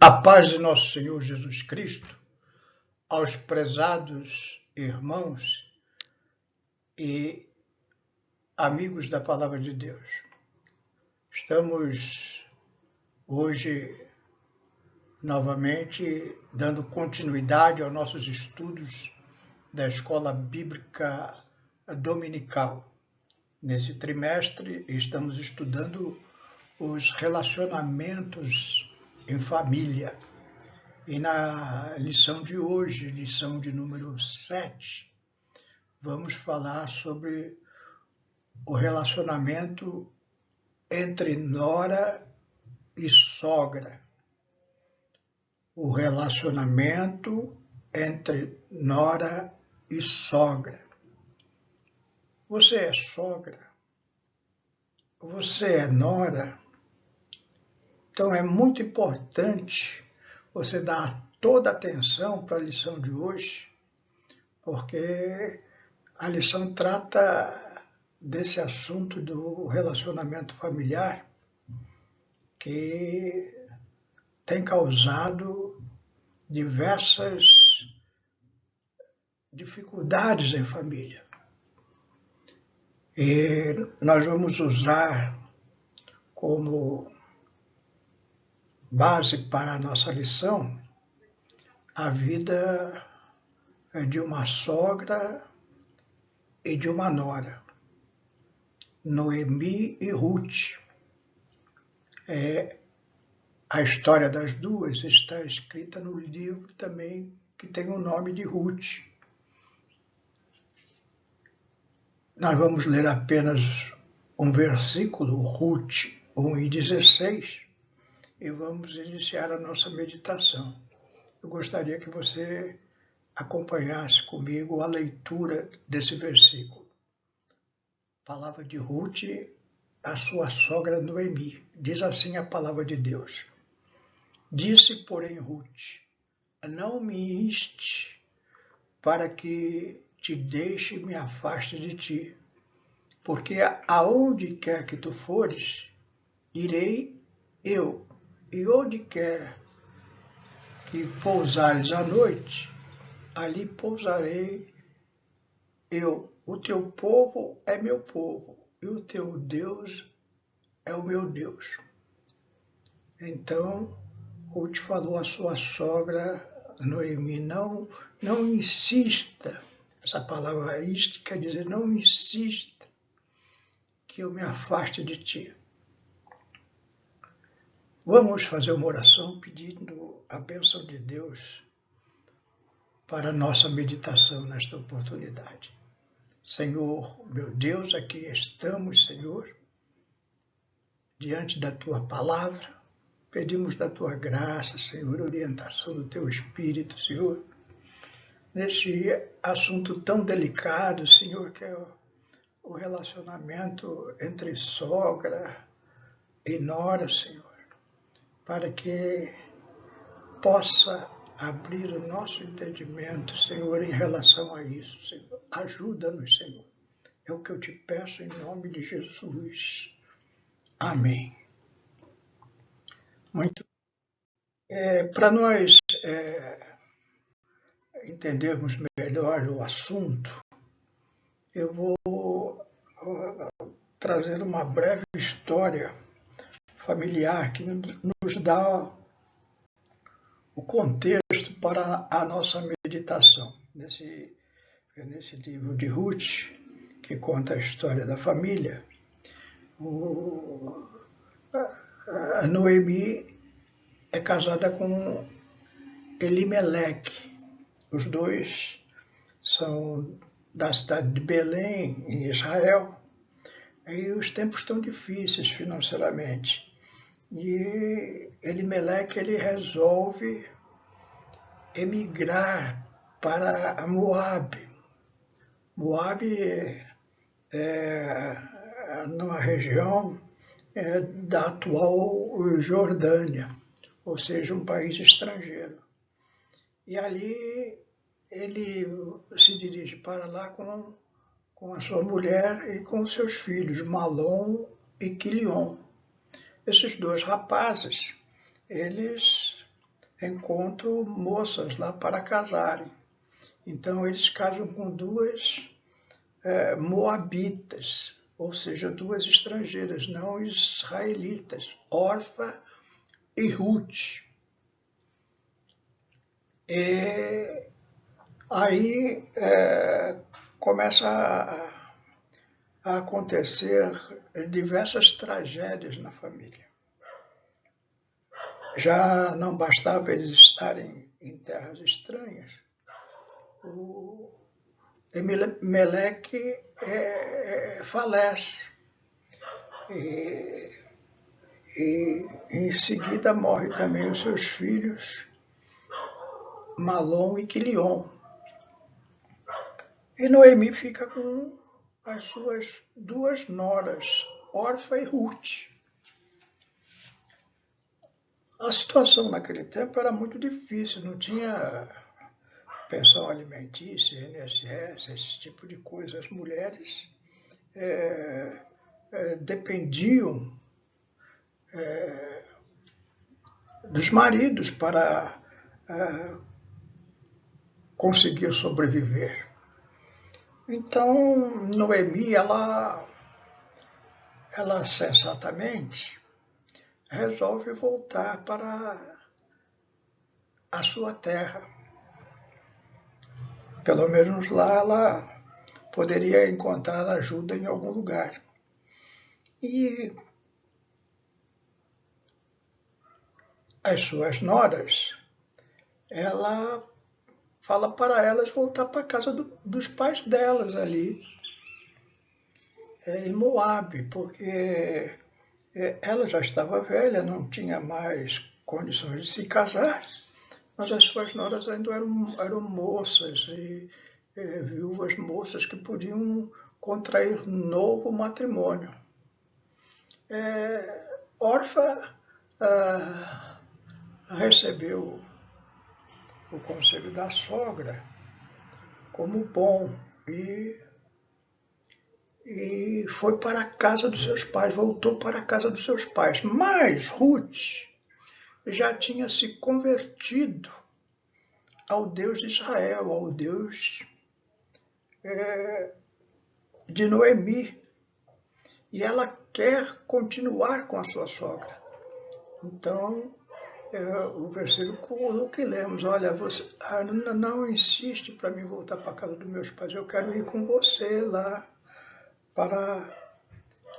A paz de nosso Senhor Jesus Cristo, aos prezados irmãos e amigos da Palavra de Deus. Estamos hoje novamente dando continuidade aos nossos estudos da Escola Bíblica Dominical. Nesse trimestre estamos estudando os relacionamentos em família. E na lição de hoje, lição de número 7, vamos falar sobre o relacionamento entre nora e sogra. O relacionamento entre nora e sogra. Você é sogra? Você é nora? Então é muito importante você dar toda a atenção para a lição de hoje, porque a lição trata desse assunto do relacionamento familiar que tem causado diversas dificuldades em família. E nós vamos usar como base para a nossa lição a vida de uma sogra e de uma nora, Noemi e Ruth. A história das duas está escrita no livro também que tem o nome de Ruth. Nós vamos ler apenas um versículo, Ruth 1:16, e vamos iniciar a nossa meditação. Eu gostaria que você acompanhasse comigo a leitura desse versículo. Palavra de Ruth, a sua sogra Noemi. Diz assim a palavra de Deus. Disse, porém, Ruth, não me inste para que te deixe e me afaste de ti, porque aonde quer que tu fores, irei eu, e onde quer que pousares à noite, ali pousarei eu. O teu povo é meu povo, e o teu Deus é o meu Deus. Então, Ruth falou à sua sogra Noemi, não insista. Essa palavra "iste" quer dizer não insista que eu me afaste de ti. Vamos fazer uma oração pedindo a bênção de Deus para a nossa meditação nesta oportunidade. Senhor, meu Deus, aqui estamos, Senhor, diante da Tua palavra. Pedimos da Tua graça, Senhor, orientação do Teu Espírito, Senhor, nesse assunto tão delicado, Senhor, que é o relacionamento entre sogra e nora, Senhor, para que possa abrir o nosso entendimento, Senhor, em relação a isso, Senhor. Ajuda-nos, Senhor. É o que eu te peço em nome de Jesus. Amém. Muito. Para nós entendermos melhor o assunto, eu vou trazer uma breve história familiar que nos dá o contexto para a nossa meditação. Nesse livro de Ruth, que conta a história da família, a Noemi é casada com Elimeleque. Os dois são da cidade de Belém, em Israel, e os tempos estão difíceis financeiramente. E Elimeleque ele resolve emigrar para Moabe. Moabe é numa região da atual Jordânia, ou seja, um país estrangeiro. E ali ele se dirige para lá com a sua mulher e com seus filhos, Malom e Quilion. Esses dois rapazes, eles encontram moças lá para casarem. Então eles casam com duas moabitas, ou seja, duas estrangeiras, não israelitas, Orfa e Ruth. E aí começa a acontecer diversas tragédias na família. Já não bastava eles estarem em terras estranhas, o Elimeleque falece e em seguida morrem também os seus filhos Malom e Quilion. E Noemi fica com as suas duas noras, Orfa e Ruth. A situação naquele tempo era muito difícil, não tinha pensão alimentícia, INSS, esse tipo de coisa. As mulheres dependiam dos maridos para conseguir sobreviver. Então, Noemi, ela sensatamente resolve voltar para a sua terra. Pelo menos lá ela poderia encontrar ajuda em algum lugar. E as suas noras, ela fala para elas voltar para a casa dos pais delas ali, em Moabe, porque ela já estava velha, não tinha mais condições de se casar, mas as suas noras ainda eram moças, e viúvas moças que podiam contrair novo matrimônio. Orfa recebeu o conselho da sogra como bom e foi para a casa dos seus pais, voltou para a casa dos seus pais. Mas Ruth já tinha se convertido ao Deus de Israel, ao Deus de Noemi, e ela quer continuar com a sua sogra. Então, o versículo que lemos, olha, você não insiste para mim voltar para a casa dos meus pais, eu quero ir com você lá para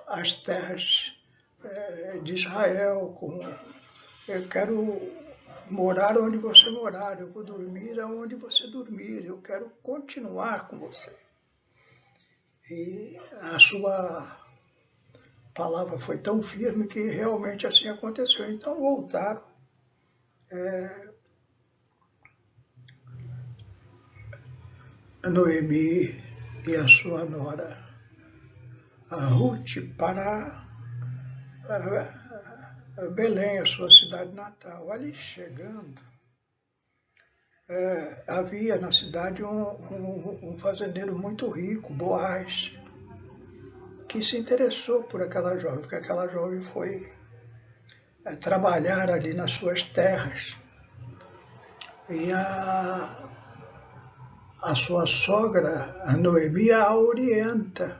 as terras de Israel, eu quero morar onde você morar, eu vou dormir onde você dormir, eu quero continuar com você. E a sua palavra foi tão firme que realmente assim aconteceu. Então voltaram. Noemi e a sua nora, a Ruth, para Belém, a sua cidade natal. Ali chegando, havia na cidade um fazendeiro muito rico, Boaz, que se interessou por aquela jovem, porque aquela jovem foi trabalhar ali nas suas terras. E a sua sogra, a Noemi, a orienta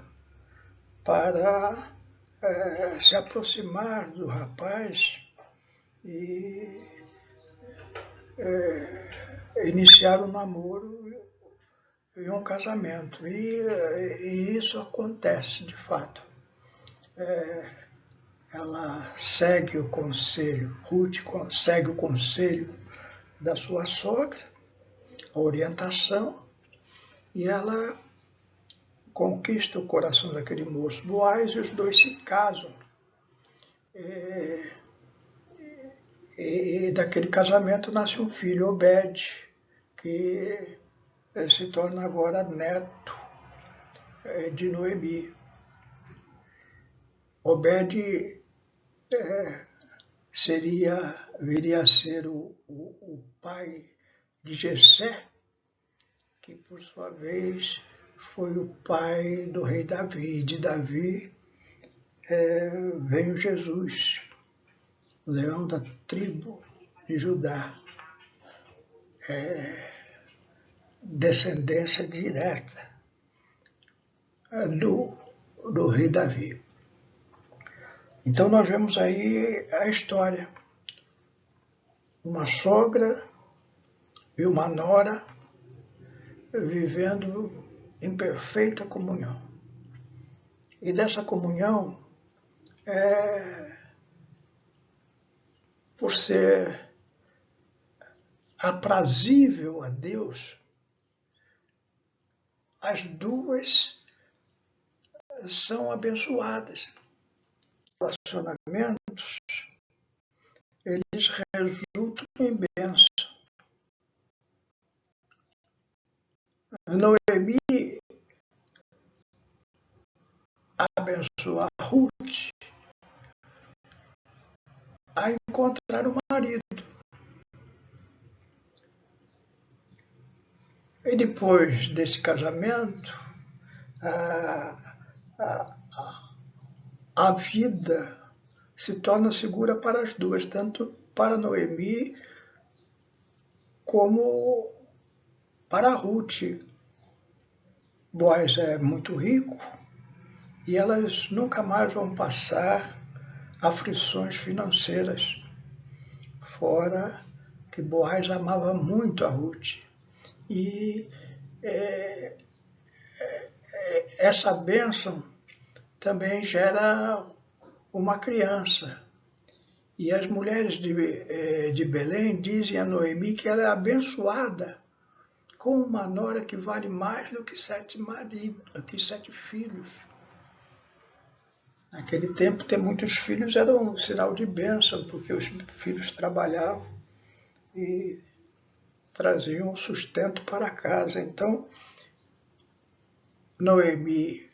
para se aproximar do rapaz e iniciar um namoro e um casamento. E isso acontece de fato. Ela segue o conselho, Ruth segue o conselho da sua sogra, a orientação, e ela conquista o coração daquele moço Boaz, e os dois se casam. E daquele casamento nasce um filho, Obed, que se torna agora neto de Noemi. Obed viria a ser o pai de Jessé, que por sua vez foi o pai do rei Davi. De Davi veio Jesus, leão da tribo de Judá. descendência direta do rei Davi. Então nós vemos aí a história. Uma sogra e uma nora vivendo em perfeita comunhão. E dessa comunhão, por ser aprazível a Deus, as duas são abençoadas. Relacionamentos, eles resultam em bênção. Noemi abençoa Ruth a encontrar o marido. E depois desse casamento, a vida se torna segura para as duas, tanto para Noemi como para Ruth. Boaz é muito rico e elas nunca mais vão passar aflições financeiras, fora que Boaz amava muito a Ruth. E essa bênção também gera uma criança. E as mulheres de Belém dizem a Noemi que ela é abençoada com uma nora que vale mais do que 7 maridos, do que 7 filhos. Naquele tempo, ter muitos filhos era um sinal de bênção, porque os filhos trabalhavam e traziam sustento para casa. Então, Noemi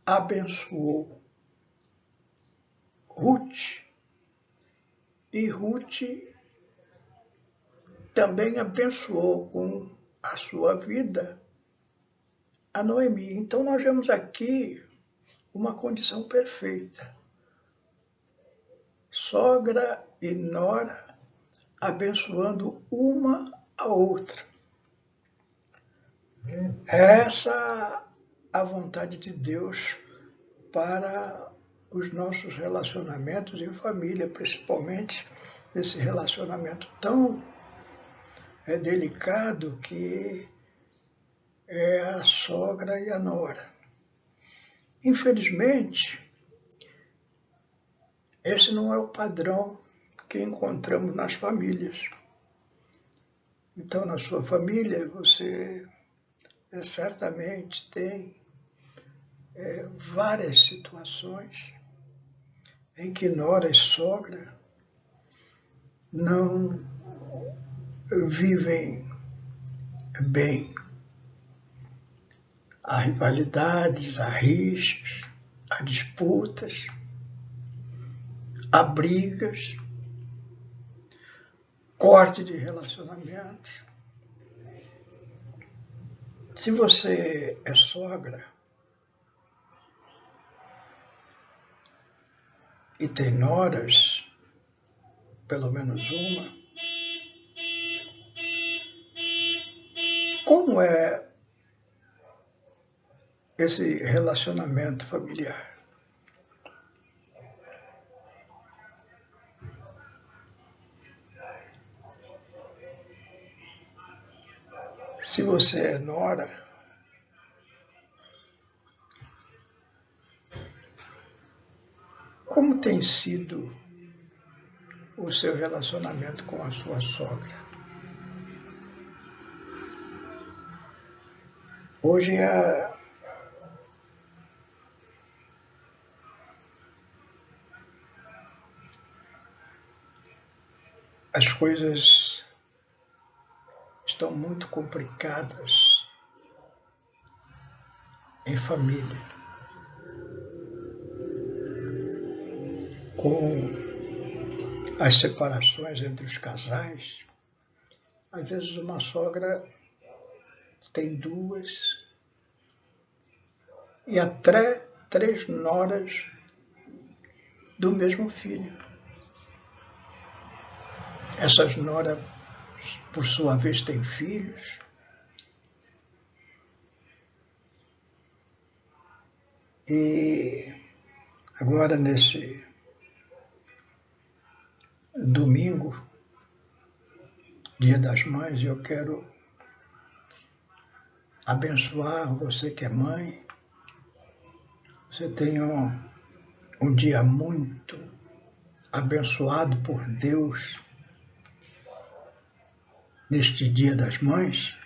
abençoou Ruth e Ruth também abençoou com a sua vida a Noemi. Então, nós vemos aqui uma condição perfeita. Sogra e nora abençoando uma a outra. Essa é a vontade de Deus para os nossos relacionamentos em família, principalmente esse relacionamento tão delicado que é a sogra e a nora. Infelizmente, esse não é o padrão que encontramos nas famílias. Então, na sua família, você certamente tem várias situações em que nora e sogra não vivem bem. Há rivalidades, há rixas, há disputas, há brigas, corte de relacionamentos. Se você é sogra e tem noras, pelo menos uma, como é esse relacionamento familiar? Se você é nora, como tem sido o seu relacionamento com a sua sogra? Hoje as coisas estão muito complicadas em família, com as separações entre os casais. Às vezes uma sogra tem 2 e até 3 noras do mesmo filho. Essas noras por sua vez, têm filhos. E agora, nesse domingo, Dia das Mães, eu quero abençoar você que é mãe. Você tenha um dia muito abençoado por Deus neste Dia das Mães.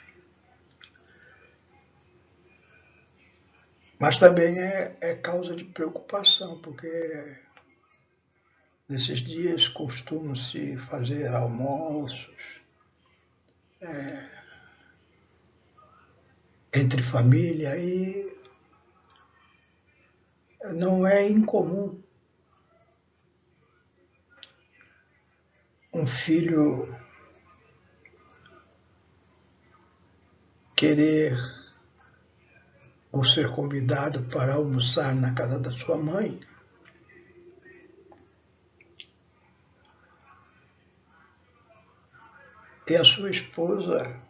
Mas também é causa de preocupação, porque nesses dias costumam-se fazer almoços entre família e não é incomum um filho querer ou ser convidado para almoçar na casa da sua mãe e a sua esposa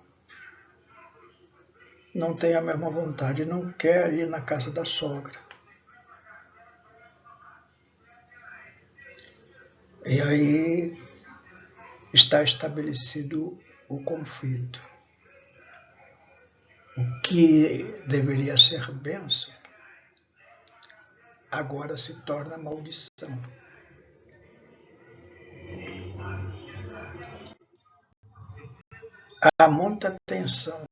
não tem a mesma vontade, não quer ir na casa da sogra. E aí está estabelecido o conflito. O que deveria ser bênção, agora se torna maldição. Há muita tensão,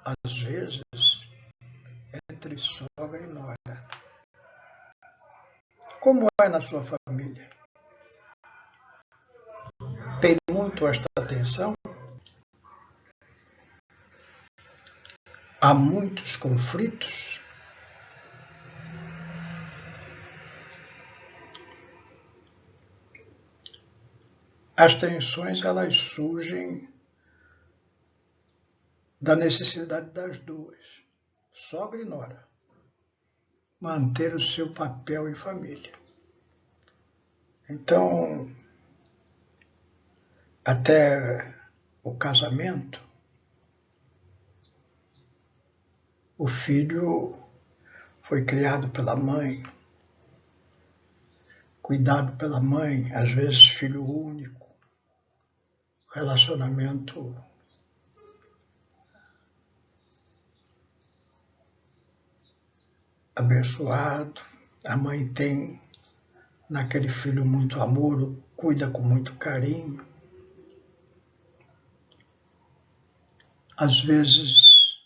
às vezes, entre sogra e nora. Como é na sua família? Tem muito esta tensão? Há muitos conflitos? As tensões, elas surgem da necessidade das duas, sogra e nora, manter o seu papel em família. Então, até o casamento, o filho foi criado pela mãe, cuidado pela mãe, às vezes filho único, relacionamento abençoado, a mãe tem naquele filho muito amor, cuida com muito carinho. Às vezes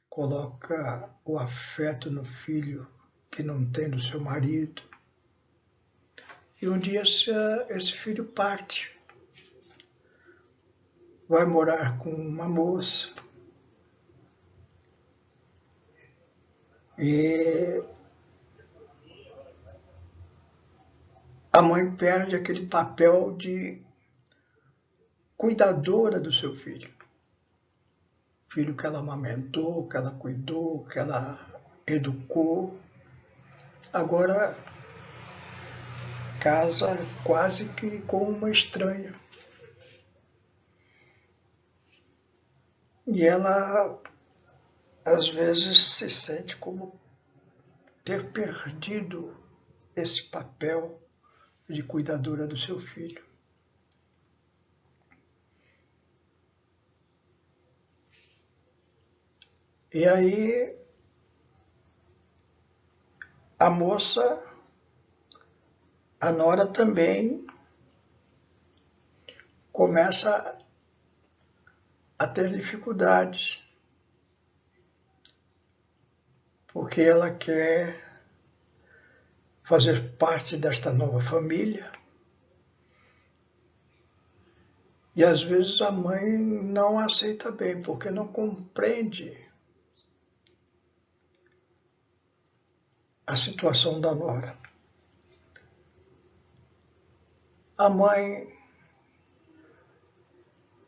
coloca o afeto no filho que não tem do seu marido. E um dia esse filho parte, vai morar com uma moça. E a mãe perde aquele papel de cuidadora do seu filho. Filho que ela amamentou, que ela cuidou, que ela educou. Agora casa quase que com uma estranha. E ela, às vezes, se sente como ter perdido esse papel de cuidadora do seu filho. E aí, a moça, a nora também, começa a ter dificuldades, porque ela quer fazer parte desta nova família. E às vezes a mãe não aceita bem, porque não compreende a situação da nora. A mãe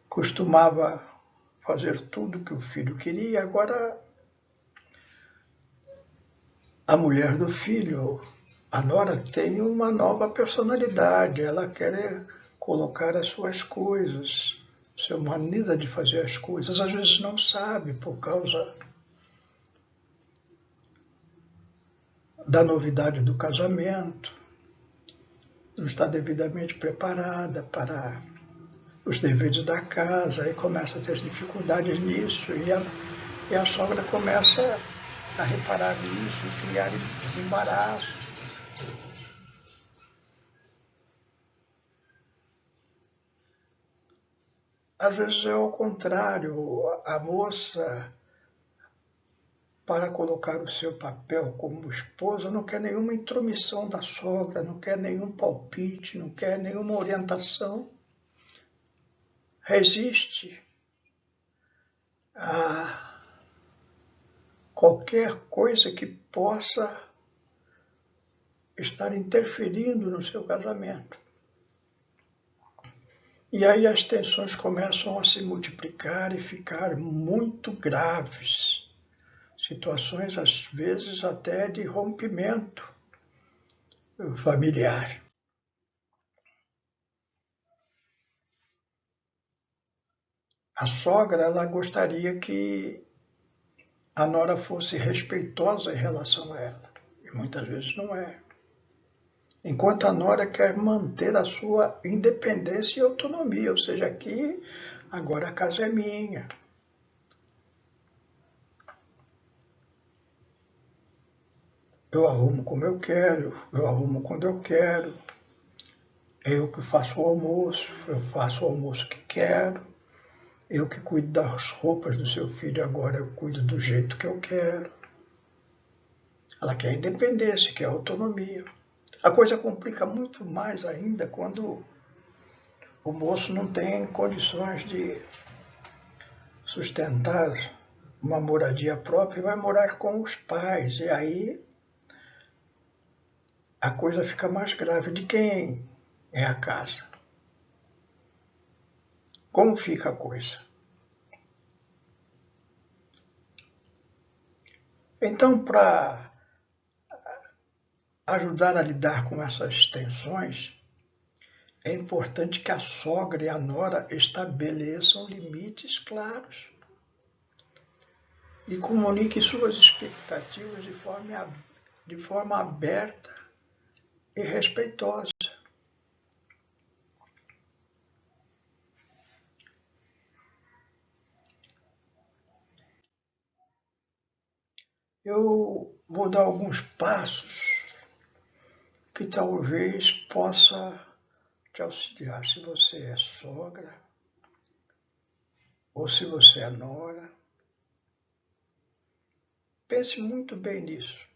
costumava fazer tudo o que o filho queria, agora a mulher do filho, a nora tem uma nova personalidade, ela quer colocar as suas coisas, sua maneira de fazer as coisas, às vezes não sabe por causa da novidade do casamento, não está devidamente preparada para os deveres da casa, aí começa a ter dificuldades nisso, e a sogra começa a reparar nisso, criar embaraços. Às vezes é ao contrário, a moça, para colocar o seu papel como esposa, não quer nenhuma intromissão da sogra, não quer nenhum palpite, não quer nenhuma orientação. Resiste a qualquer coisa que possa estar interferindo no seu casamento. E aí as tensões começam a se multiplicar e ficar muito graves. Situações, às vezes, até de rompimento familiar. A sogra, ela gostaria que a nora fosse respeitosa em relação a ela. E muitas vezes não é. Enquanto a nora quer manter a sua independência e autonomia, ou seja, aqui, agora a casa é minha. Eu arrumo como eu quero, eu arrumo quando eu quero, eu que faço o almoço, eu faço o almoço que quero, eu que cuido das roupas do seu filho, agora eu cuido do jeito que eu quero. Ela quer independência, quer autonomia. A coisa complica muito mais ainda quando o moço não tem condições de sustentar uma moradia própria e vai morar com os pais. E aí a coisa fica mais grave. De quem é a casa? Como fica a coisa? Então, para ajudar a lidar com essas tensões, é importante que a sogra e a nora estabeleçam limites claros e comuniquem suas expectativas de forma aberta e respeitosa. Eu vou dar alguns passos que talvez possa te auxiliar. Se você é sogra ou se você é nora, pense muito bem nisso.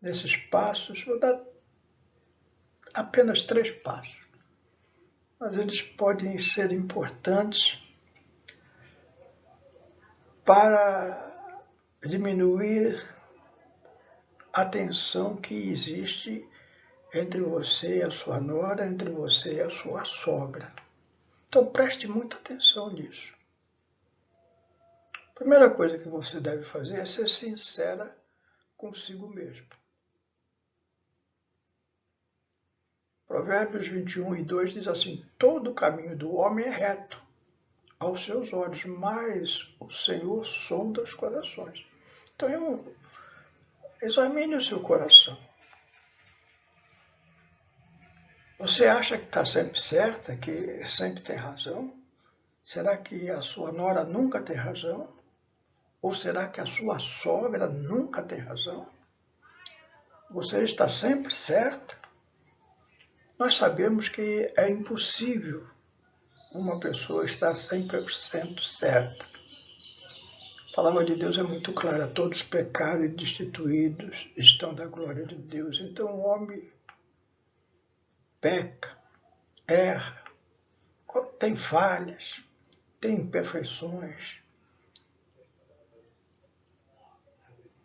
Nesses passos, vou dar apenas 3 passos, mas eles podem ser importantes para diminuir a tensão que existe entre você e a sua nora, entre você e a sua sogra. Então preste muita atenção nisso. A primeira coisa que você deve fazer é ser sincera consigo mesmo. Provérbios 21:2 diz assim: todo o caminho do homem é reto aos seus olhos, mas o Senhor sonda os corações. Então, examine o seu coração. Você acha que está sempre certa, que sempre tem razão? Será que a sua nora nunca tem razão? Ou será que a sua sogra nunca tem razão? Você está sempre certa? Nós sabemos que é impossível uma pessoa estar 100% certa. A palavra de Deus é muito clara: todos pecaram e destituídos estão da glória de Deus. Então o homem peca, erra, tem falhas, tem imperfeições,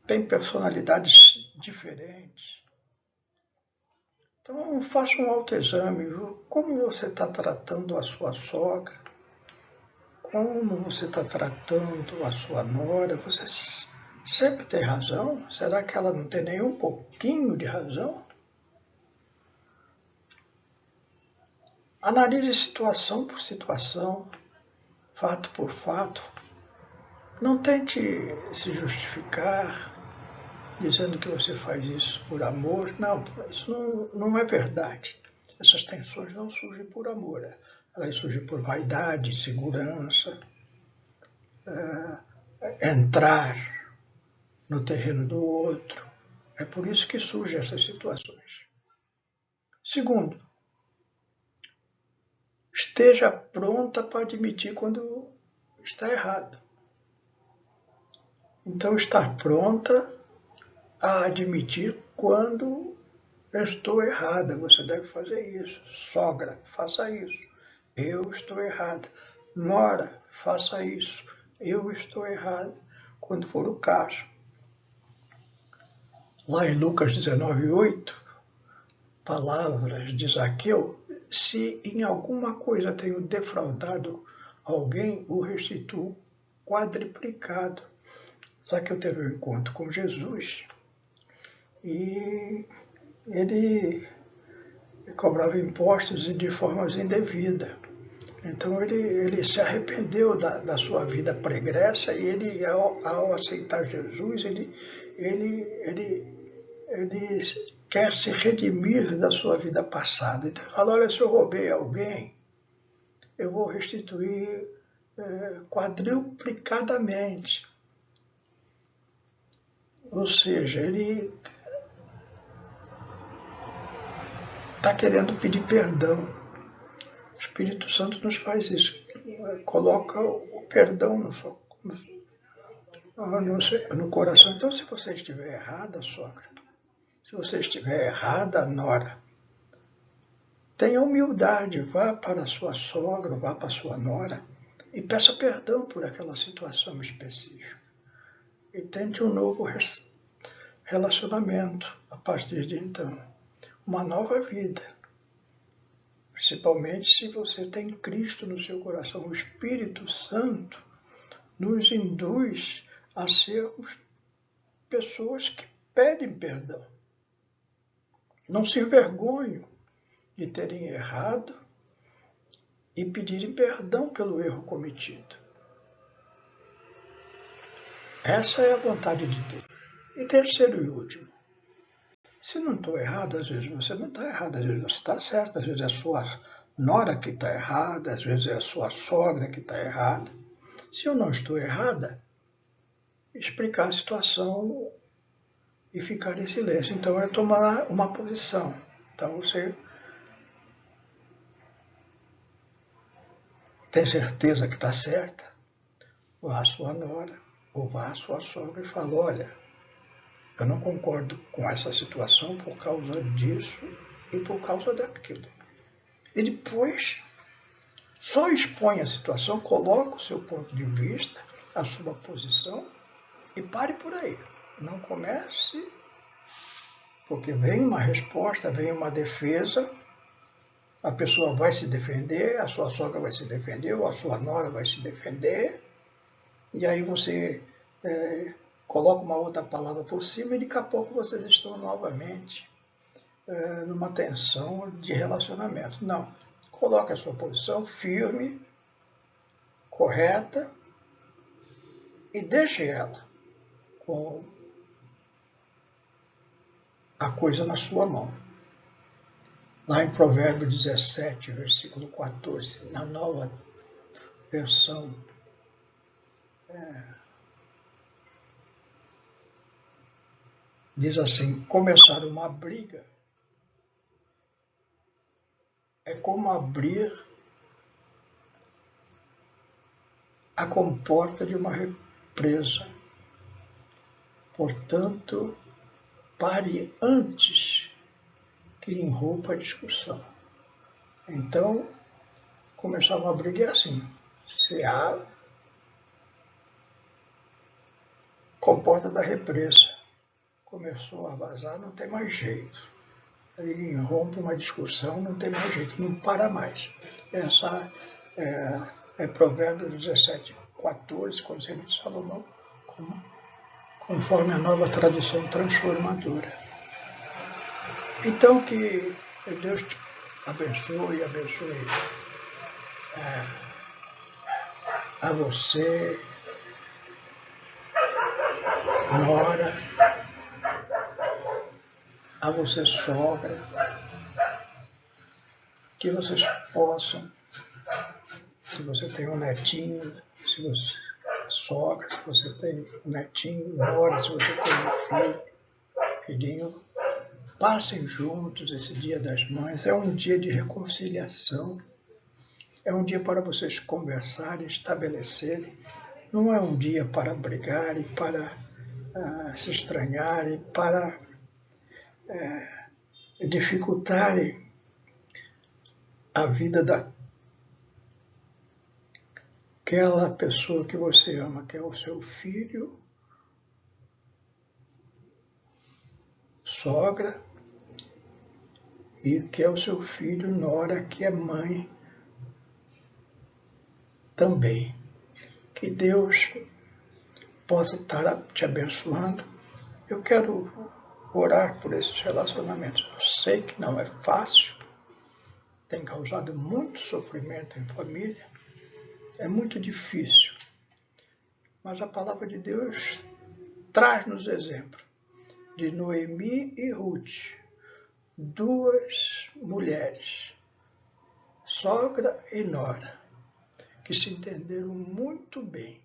tem personalidades diferentes. Então faça um autoexame, como você está tratando a sua sogra, como você está tratando a sua nora. Você sempre tem razão? Será que ela não tem nenhum pouquinho de razão? Analise situação por situação, fato por fato. Não tente se justificar dizendo que você faz isso por amor. Não, isso não é verdade. Essas tensões não surgem por amor. Elas surgem por vaidade, segurança, entrar no terreno do outro. É por isso que surgem essas situações. Segundo, esteja pronta para admitir quando está errado. Então, estar pronta a admitir quando eu estou errada. Você deve fazer isso. Sogra, faça isso. Eu estou errada. Nora, faça isso. Eu estou errada. Quando for o caso. Lá em Lucas 19:8, palavras de Zaqueu: se em alguma coisa tenho defraudado alguém, o restituo quadriplicado. Zaqueu teve um encontro com Jesus e ele cobrava impostos e de formas indevidas. Então ele se arrependeu da sua vida pregressa e ele, ao aceitar Jesus, ele quer se redimir da sua vida passada. Então ele fala: olha, se eu roubei alguém, eu vou restituir quadruplicadamente. Ou seja, ele está querendo pedir perdão. O Espírito Santo nos faz isso. Coloca o perdão no coração. Então, se você estiver errada, sogra, se você estiver errada, nora, tenha humildade, vá para a sua sogra, vá para a sua nora e peça perdão por aquela situação específica. E tente um novo relacionamento a partir de então. Uma nova vida. Principalmente se você tem Cristo no seu coração. O Espírito Santo nos induz a sermos pessoas que pedem perdão. Não se envergonhem de terem errado e pedirem perdão pelo erro cometido. Essa é a vontade de Deus. E terceiro e último, se não estou errado, às vezes você não está errado, às vezes você está certo, às vezes é a sua nora que está errada, às vezes é a sua sogra que está errada. Se eu não estou errada, explicar a situação e ficar em silêncio. Então é tomar uma posição. Então você tem certeza que está certa? Vá à sua nora ou vá à sua sogra e fala: olha, eu não concordo com essa situação por causa disso e por causa daquilo. E depois só expõe a situação, coloca o seu ponto de vista, a sua posição e pare por aí. Não comece, porque vem uma resposta, vem uma defesa, a pessoa vai se defender, a sua sogra vai se defender, ou a sua nora vai se defender, e aí você coloca uma outra palavra por cima e daqui a pouco vocês estão novamente numa tensão de relacionamento. Não, coloque a sua posição firme, correta e deixe ela com a coisa na sua mão. Lá em Provérbios 17, versículo 14, na nova versão diz assim: começar uma briga é como abrir a comporta de uma represa. Portanto, pare antes que irrompa a discussão. Então, começar uma briga é assim: se a comporta da represa começou a vazar, não tem mais jeito. Aí irrompe uma discussão, não tem mais jeito, não para mais. Essa é Provérbios 17, 14, Conselho de Salomão, conforme a nova tradução transformadora. Então, que Deus te abençoe a você, nora, a você, sogra, que vocês possam, se você tem um netinho, se você sogra, se você tem um netinho, nora, se você tem um filhinho, passem juntos esse Dia das Mães. É um dia de reconciliação, é um dia para vocês conversarem, estabelecerem. Não é um dia para brigar e para se estranharem, para dificultarem a vida daquela pessoa que você ama, que é o seu filho, sogra, e que é o seu filho, nora, que é mãe também. Que Deus possa estar te abençoando. Eu quero orar por esses relacionamentos. Eu sei que não é fácil, tem causado muito sofrimento em família, é muito difícil. Mas a palavra de Deus traz-nos exemplo de Noemi e Ruth, duas mulheres, sogra e nora, que se entenderam muito bem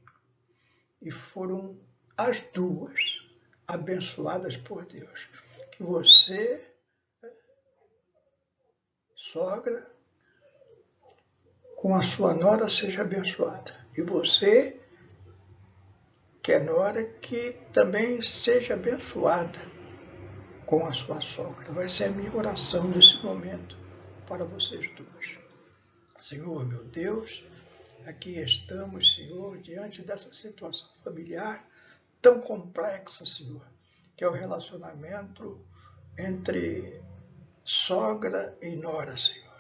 e foram as duas abençoadas por Deus. Que você, sogra, com a sua nora seja abençoada. E você, que é nora, que também seja abençoada com a sua sogra. Vai ser a minha oração nesse momento para vocês duas. Senhor, meu Deus, aqui estamos, Senhor, diante dessa situação familiar tão complexa, Senhor, que é o relacionamento entre sogra e nora, Senhor.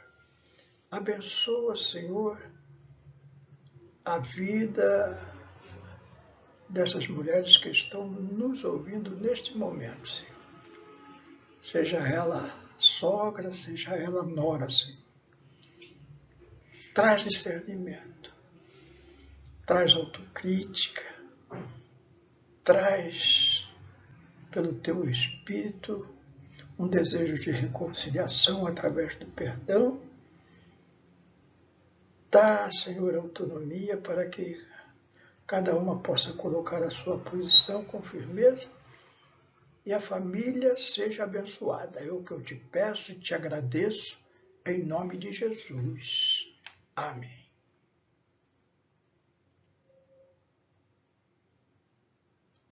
Abençoa, Senhor, a vida dessas mulheres que estão nos ouvindo neste momento, Senhor. Seja ela sogra, seja ela nora, Senhor. Traz discernimento, traz autocrítica, traz, pelo teu Espírito, um desejo de reconciliação através do perdão. Dá, Senhor, autonomia para que cada uma possa colocar a sua posição com firmeza e a família seja abençoada. É o que eu te peço e te agradeço em nome de Jesus. Amém.